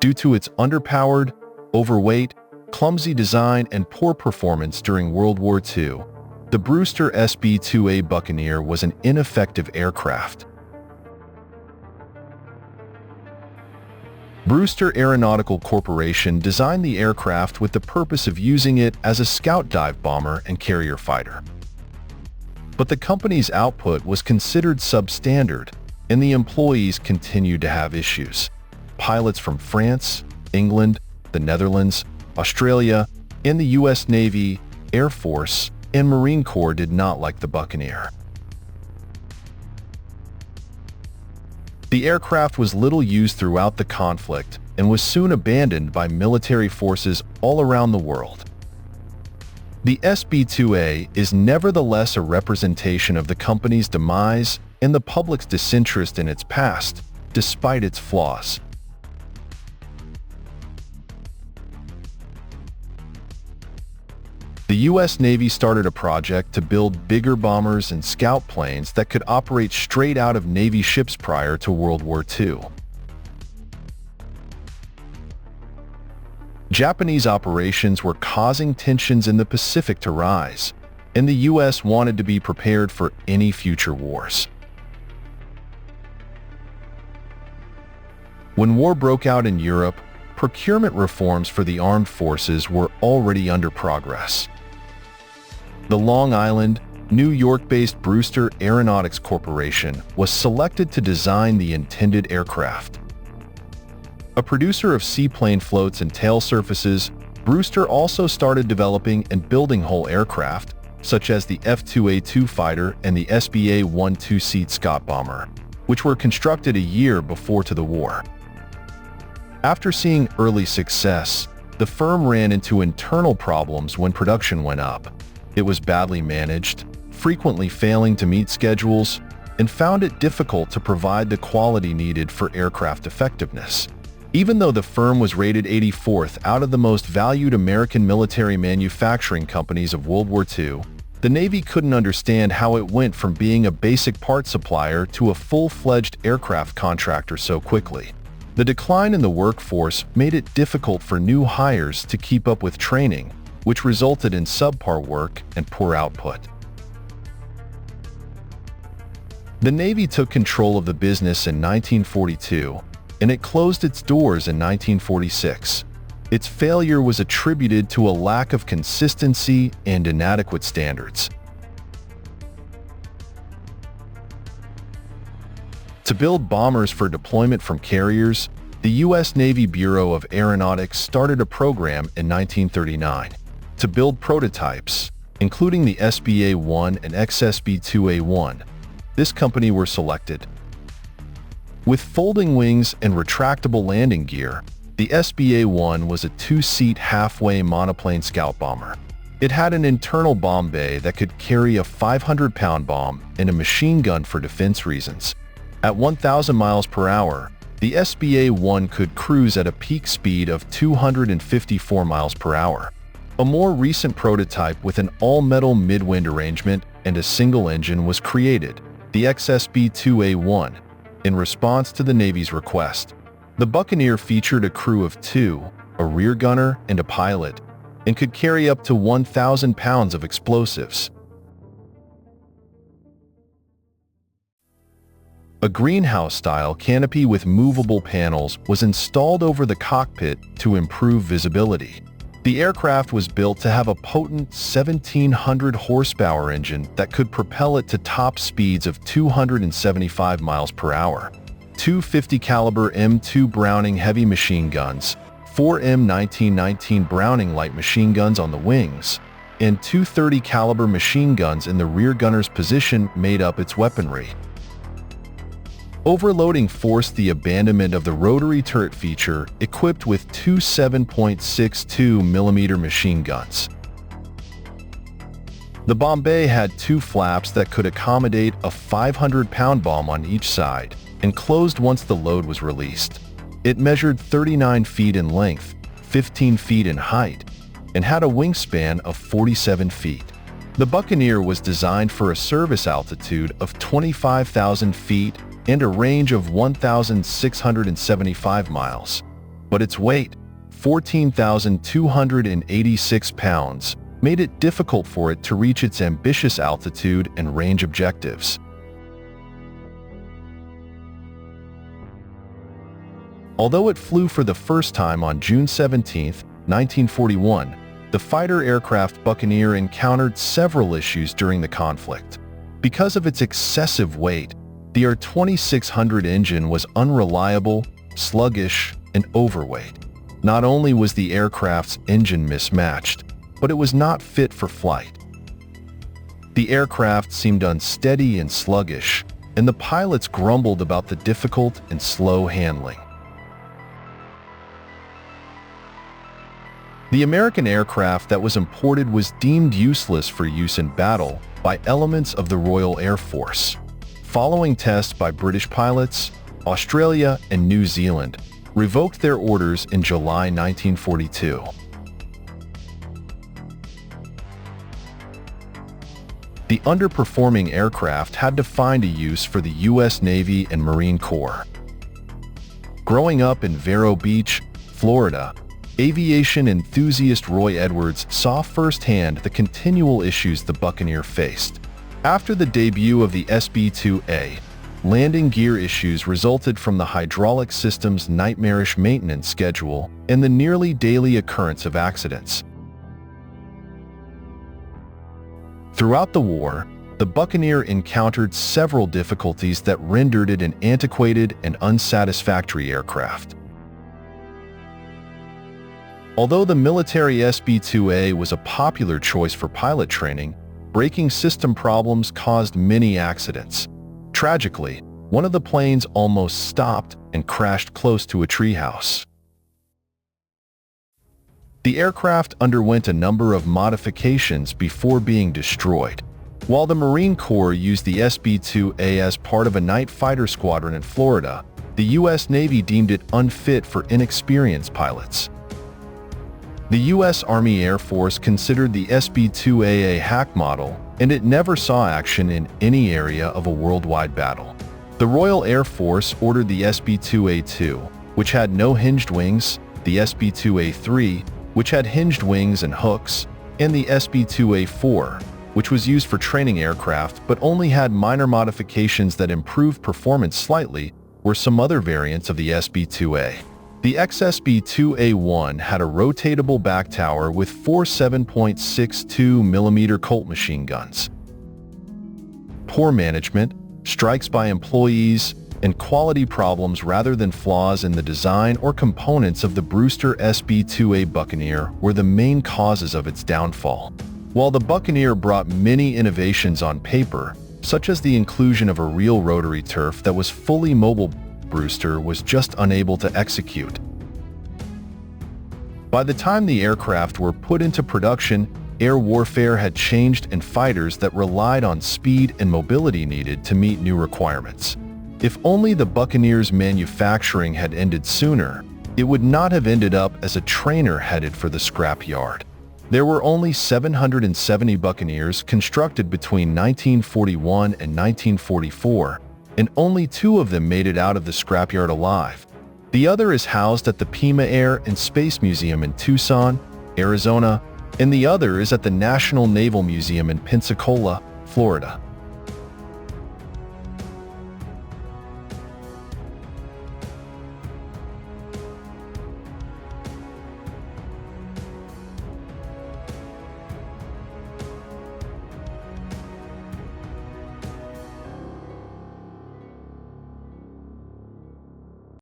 due to its underpowered, overweight, clumsy design, and poor performance during World War II. The Brewster SB2A Buccaneer was an ineffective aircraft. Brewster Aeronautical Corporation designed the aircraft with the purpose of using it as a scout dive bomber and carrier fighter. But the company's output was considered substandard, and the employees continued to have issues. Pilots from France, England, the Netherlands, Australia, and the U.S. Navy, Air Force, and Marine Corps did not like the Buccaneer. The aircraft was little used throughout the conflict and was soon abandoned by military forces all around the world. The SB2A is nevertheless a representation of the company's demise and the public's disinterest in its past, despite its flaws. The U.S. Navy started a project to build bigger bombers and scout planes that could operate straight out of Navy ships prior to World War II. Japanese operations were causing tensions in the Pacific to rise, and the U.S. wanted to be prepared for any future wars. When war broke out in Europe, procurement reforms for the armed forces were already under progress. The Long Island, New York-based Brewster Aeronautical Corporation was selected to design the intended aircraft. A producer of seaplane floats and tail surfaces, Brewster also started developing and building whole aircraft, such as the F-2A-2 fighter and the SBA-1 two-seat Scott bomber, which were constructed a year before the war. After seeing early success, the firm ran into internal problems when production went up. It was badly managed, frequently failing to meet schedules, and found it difficult to provide the quality needed for aircraft effectiveness. Even though the firm was rated 84th out of the most valued American military manufacturing companies of World War II, the Navy couldn't understand how it went from being a basic parts supplier to a full-fledged aircraft contractor so quickly. The decline in the workforce made it difficult for new hires to keep up with training, which resulted in subpar work and poor output. The Navy took control of the business in 1942, and it closed its doors in 1946. Its failure was attributed to a lack of consistency and inadequate standards. To build bombers for deployment from carriers, the U.S. Navy Bureau of Aeronautics started a program in 1939 to build prototypes, including the SBA-1 and XSB-2A1. This company were selected. With folding wings and retractable landing gear, the SBA-1 was a two-seat halfway monoplane scout bomber. It had an internal bomb bay that could carry a 500-pound bomb and a machine gun for defense reasons. At 1,000 miles per hour, the SBA-1 could cruise at a peak speed of 254 miles per hour. A more recent prototype with an all-metal mid-wind arrangement and a single engine was created, the XSB2A1, in response to the Navy's request. The Buccaneer featured a crew of 2, a rear gunner and a pilot, and could carry up to 1,000 pounds of explosives. A greenhouse-style canopy with movable panels was installed over the cockpit to improve visibility. The aircraft was built to have a potent 1,700 horsepower engine that could propel it to top speeds of 275 miles per hour. Two 50 caliber M2 Browning heavy machine guns, 4 M1919 Browning light machine guns on the wings, and two 30 caliber machine guns in the rear gunner's position made up its weaponry. Overloading forced the abandonment of the rotary turret feature equipped with two 7.62mm machine guns. The bomb bay had two flaps that could accommodate a 500-pound bomb on each side and closed once the load was released. It measured 39 feet in length, 15 feet in height, and had a wingspan of 47 feet. The Buccaneer was designed for a service altitude of 25,000 feet and a range of 1,675 miles. But its weight, 14,286 pounds, made it difficult for it to reach its ambitious altitude and range objectives. Although it flew for the first time on June 17, 1941, the fighter aircraft Buccaneer encountered several issues during the conflict. Because of its excessive weight, the R-2600 engine was unreliable, sluggish, and overweight. Not only was the aircraft's engine mismatched, but it was not fit for flight. The aircraft seemed unsteady and sluggish, and the pilots grumbled about the difficult and slow handling. The American aircraft that was imported was deemed useless for use in battle by elements of the Royal Air Force. Following tests by British pilots, Australia and New Zealand revoked their orders in July 1942. The underperforming aircraft had to find a use for the U.S. Navy and Marine Corps. Growing up in Vero Beach, Florida, aviation enthusiast Roy Edwards saw firsthand the continual issues the Buccaneer faced. After the debut of the SB2A, landing gear issues resulted from the hydraulic system's nightmarish maintenance schedule and the nearly daily occurrence of accidents. Throughout the war, the Buccaneer encountered several difficulties that rendered it an antiquated and unsatisfactory aircraft. Although the military SB2A was a popular choice for pilot training, braking system problems caused many accidents. Tragically, one of the planes almost stopped and crashed close to a treehouse. The aircraft underwent a number of modifications before being destroyed. While the Marine Corps used the SB2A as part of a night fighter squadron in Florida, the U.S. Navy deemed it unfit for inexperienced pilots. The U.S. Army Air Force considered the SB2A a hack model, and it never saw action in any area of a worldwide battle. The Royal Air Force ordered the SB2A2, which had no hinged wings, the SB2A3, which had hinged wings and hooks, and the SB2A4, which was used for training aircraft but only had minor modifications that improved performance slightly, were some other variants of the SB2A. The XSB2A1 had a rotatable back tower with four 7.62mm Colt machine guns. Poor management, strikes by employees, and quality problems rather than flaws in the design or components of the Brewster SB2A Buccaneer were the main causes of its downfall. While the Buccaneer brought many innovations on paper, such as the inclusion of a real rotary turf that was fully mobile, Brewster was just unable to execute. By the time the aircraft were put into production, air warfare had changed and fighters that relied on speed and mobility needed to meet new requirements. If only the Buccaneer's manufacturing had ended sooner, it would not have ended up as a trainer headed for the scrapyard. There were only 770 Buccaneers constructed between 1941 and 1944, and only 2 of them made it out of the scrapyard alive. The other is housed at the Pima Air and Space Museum in Tucson, Arizona, and the other is at the National Naval Museum in Pensacola, Florida.